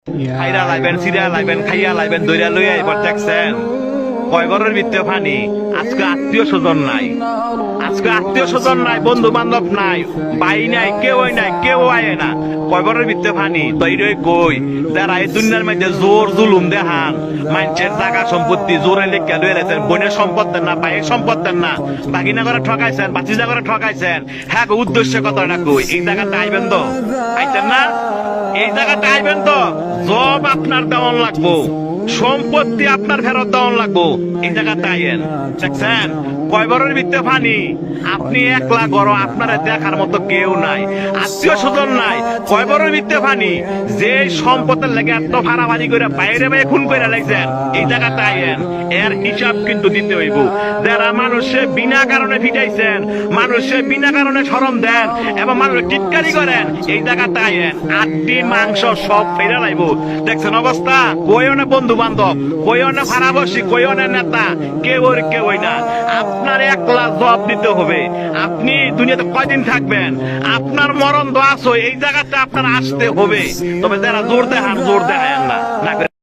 খাইরা লাইবেন Syria লাইবেন খাইয়া লাইবেন দইরা লইয়া এবার দেখছেন কয় ঘরের ভিতরে পানি। আজকে আত্মীয় স্বজন নাই, আজকে আত্মীয় স্বজন নাই, বন্ধু বান্ধব নাই, ভাই নাই, কেউ আয় না। কয় ঘরের ভিতরে পানি। তৈরি কই যারা এই দুনিয়ার মধ্যে জোর জুলুম দেখান, মানুষের জায়গা সম্পত্তি জোরে লেখা লয়ে রেছেন, বোনের সম্পদ দেন না, ভাইয়ের সম্পদ দেন না, বাগিনা করে ঠকাইছেন, বাচিজা করে ঠকাইছেন। হ্যাঁ উদ্দেশ্য কথাটা কই, এই জায়গাটা আইবেন তো, আইতেন না? এই জায়গাটা আইবেন তো, জব আপনার দেওয়ান লাগবো, সম্পত্তি আপনার ফেরত দেওয়ান লাগবো। এই জায়গাটা আইয়েন। দেখছেন কয় বড়ের ভিতরে পানি। আপনি একলা গড়, আপনারা দেখার মতো কেউ নাই, আত্মীয় স্বজন নাই। কয় বড়ের ভিতরে পানি। যে সম্পদের লেগে এত ভাড়াভাড়ি করে বাইরে বাইরে খুন করে লাগছেন, এই জায়গাটা আইয়েন। এর হিসাব কিন্তু দিতে হইব। যারা মানুষে বিনা কারণে ফিটাইছেন, মানুষে বিনা কারণে শরম দেন এবং মানুষের টিটকারি করেন, এই জায়গাটা আইয়েন। আটটি মাংস সব ফেরে লাইব। দেখছেন অবস্থা। কইও না বন্ধু বান্ধব, কইও না ভাড়াবাসী, কইও না নেতা, কেউই না। আপনার একলা জবাব দিতে হবে। আপনি দুনিয়াতে কয়দিন থাকবেন, আপনার মরণ তো আসো, এই জায়গাটা আপনার আসতে হবে। তবে যারা জোর দেখান না।